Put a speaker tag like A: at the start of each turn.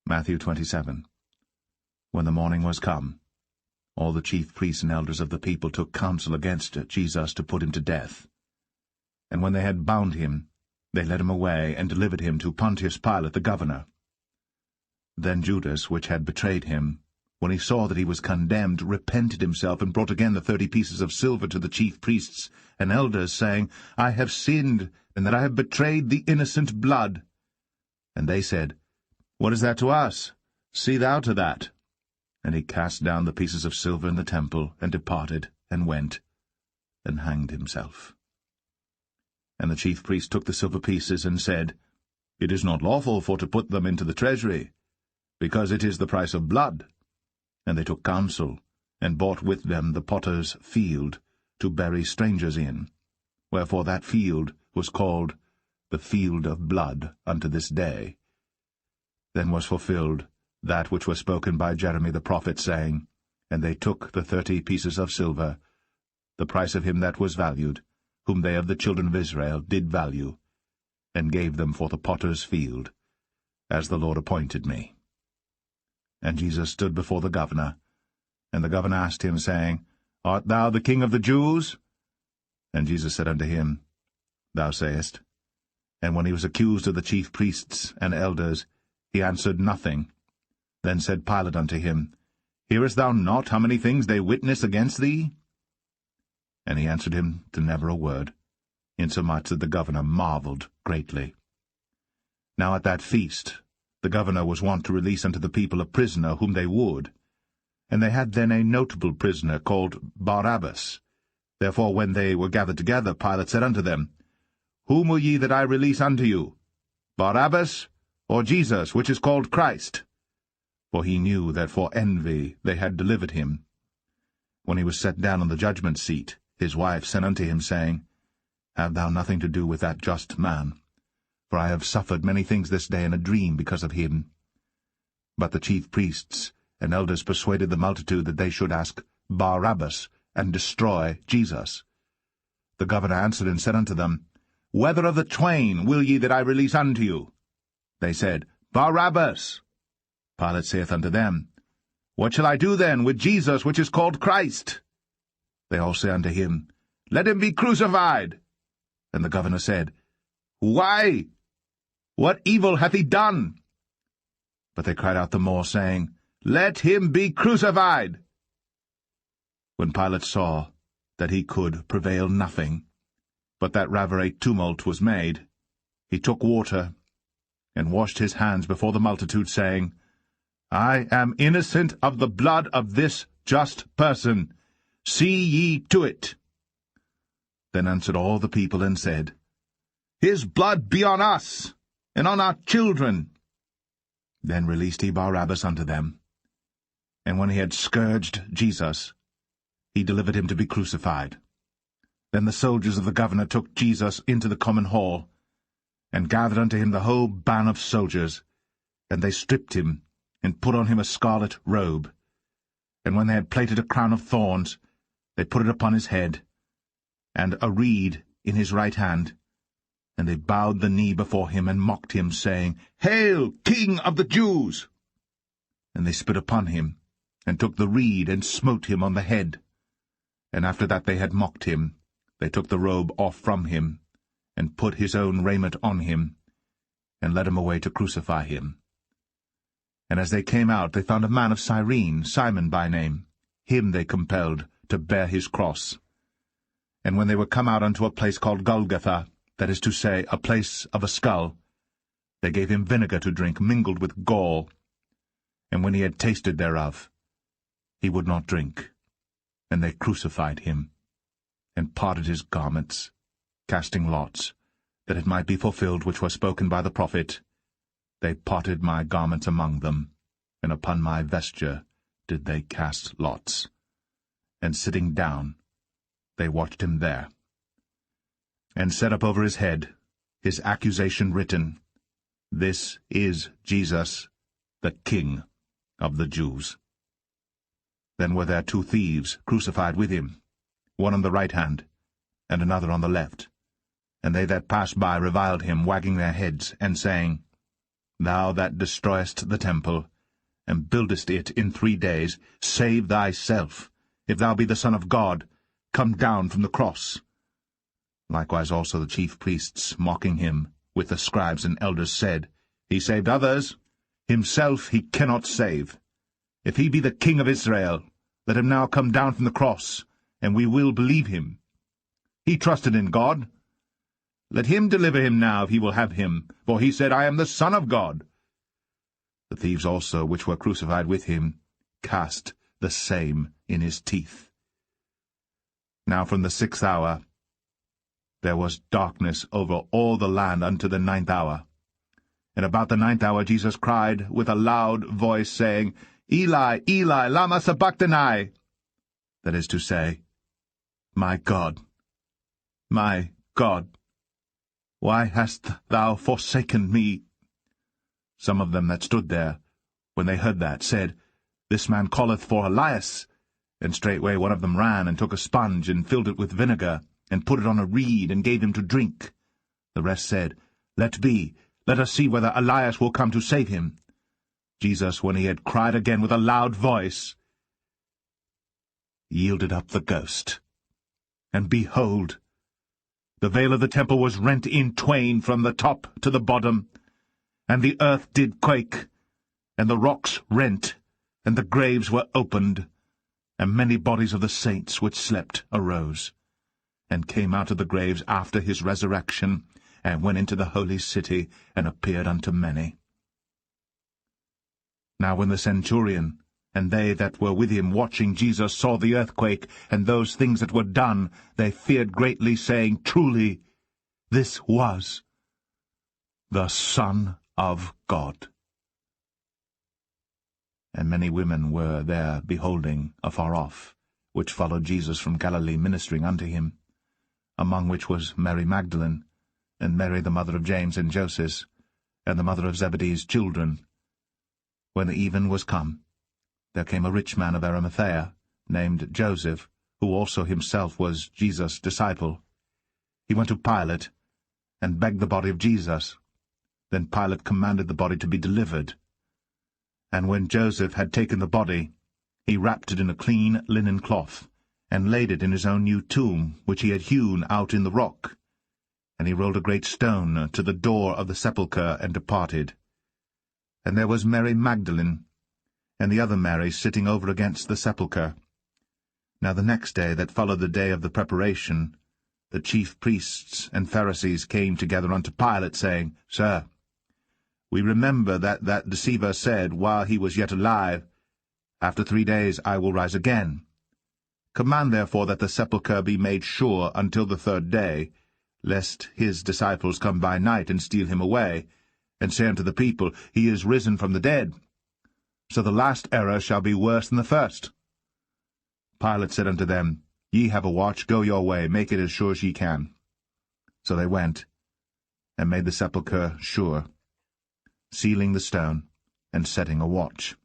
A: Matthew 27. When the morning was come, all the chief priests and elders of the people took counsel against Jesus to put him to death. And when they had bound him, they led him away, and delivered him to Pontius Pilate the governor. Then Judas, which had betrayed him, when he saw that he was condemned, repented himself, and brought again the 30 pieces of silver to the chief priests and elders, saying, I have sinned, and that I have betrayed the innocent blood. And they said, What is that to us? See thou to that. And he cast down the pieces of silver in the temple, and departed, and went, and hanged himself. And the chief priest took the silver pieces, and said, It is not lawful for to put them into the treasury, because it is the price of blood. And they took counsel, and bought with them the potter's field, to bury strangers in. Wherefore that field was called the field of blood unto this day. Then was fulfilled that which was spoken by Jeremy the prophet, saying, And they took the 30 pieces of silver, the price of him that was valued, whom they of the children of Israel did value, and gave them for the potter's field, as the Lord appointed me. And Jesus stood before the governor, and the governor asked him, saying, Art thou the King of the Jews? And Jesus said unto him, Thou sayest. And when he was accused of the chief priests and elders, he answered nothing. Then said Pilate unto him, Hearest thou not how many things they witness against thee? And he answered him to never a word, insomuch that the governor marveled greatly. Now at that feast the governor was wont to release unto the people a prisoner whom they would. And they had then a notable prisoner called Barabbas. Therefore when they were gathered together, Pilate said unto them, Whom will ye that I release unto you, Barabbas, or Jesus, which is called Christ? For he knew that for envy they had delivered him. When he was set down on the judgment seat, his wife sent unto him, saying, Have thou nothing to do with that just man? For I have suffered many things this day in a dream because of him. But the chief priests and elders persuaded the multitude that they should ask Barabbas, and destroy Jesus. The governor answered and said unto them, Whether of the twain will ye that I release unto you? They said, Barabbas. Pilate saith unto them, What shall I do then with Jesus, which is called Christ? They all say unto him, Let him be crucified. And the governor said, Why? What evil hath he done? But they cried out the more, saying, Let him be crucified. When Pilate saw that he could prevail nothing, but that rather a tumult was made, he took water, and washed his hands before the multitude, saying, I am innocent of the blood of this just person. See ye to it. Then answered all the people, and said, His blood be on us, and on our children. Then released he Barabbas unto them. And when he had scourged Jesus, he delivered him to be crucified. Then the soldiers of the governor took Jesus into the common hall, and gathered unto him the whole band of soldiers, and they stripped him, and put on him a scarlet robe. And when they had plaited a crown of thorns, they put it upon his head, and a reed in his right hand. And they bowed the knee before him, and mocked him, saying, Hail, King of the Jews! And they spit upon him, and took the reed, and smote him on the head. And after that they had mocked him, they took the robe off from him, and put his own raiment on him, and led him away to crucify him. And as they came out, they found a man of Cyrene, Simon by name. Him they compelled to bear his cross. And when they were come out unto a place called Golgotha, that is to say, a place of a skull, they gave him vinegar to drink, mingled with gall. And when he had tasted thereof, he would not drink. And they crucified him, and parted his garments, casting lots, that it might be fulfilled which was spoken by the prophet, They parted my garments among them, and upon my vesture did they cast lots. And sitting down, they watched him there. And set up over his head his accusation written, This is Jesus, the King of the Jews. Then were there 2 thieves crucified with him, one on the right hand, and another on the left. And they that passed by reviled him, wagging their heads, and saying, Thou that destroyest the temple, and buildest it in 3 days, save thyself. If thou be the Son of God, come down from the cross. Likewise also the chief priests, mocking him, with the scribes and elders, said, He saved others, himself he cannot save. If he be the King of Israel, let him now come down from the cross, and we will believe him. He trusted in God. Let him deliver him now, if he will have him, for he said, I am the Son of God. The thieves also, which were crucified with him, cast the same in his teeth. Now from the 6th hour there was darkness over all the land unto the 9th hour. And about the 9th hour Jesus cried with a loud voice, saying, Eli, Eli, lama sabachthani? That is to say, My God, why hast thou forsaken me? Some of them that stood there, when they heard that, said, This man calleth for Elias. And straightway one of them ran, and took a sponge, and filled it with vinegar, and put it on a reed, and gave him to drink. The rest said, Let be, let us see whether Elias will come to save him. Jesus, when he had cried again with a loud voice, yielded up the ghost. And behold, the veil of the temple was rent in twain from the top to the bottom, and the earth did quake, and the rocks rent, and the graves were opened, and many bodies of the saints which slept arose, and came out of the graves after his resurrection, and went into the holy city, and appeared unto many. Now when the centurion, and they that were with him watching Jesus, saw the earthquake, and those things that were done, they feared greatly, saying, Truly, this was the Son of God. And many women were there beholding afar off, which followed Jesus from Galilee, ministering unto him, among which was Mary Magdalene, and Mary the mother of James and Joses, and the mother of Zebedee's children. When the even was come, there came a rich man of Arimathea, named Joseph, who also himself was Jesus' disciple. He went to Pilate, and begged the body of Jesus. Then Pilate commanded the body to be delivered. And when Joseph had taken the body, he wrapped it in a clean linen cloth, and laid it in his own new tomb, which he had hewn out in the rock. And he rolled a great stone to the door of the sepulchre, and departed. And there was Mary Magdalene, and the other Mary, sitting over against the sepulchre. Now the next day that followed the day of the preparation, the chief priests and Pharisees came together unto Pilate, saying, Sir, we remember that deceiver said, while he was yet alive, After 3 days I will rise again. Command therefore that the sepulchre be made sure until the 3rd day, lest his disciples come by night and steal him away, and say unto the people, He is risen from the dead. So the last error shall be worse than the first. Pilate said unto them, Ye have a watch, go your way, make it as sure as ye can. So they went, and made the sepulchre sure, sealing the stone, and setting a watch.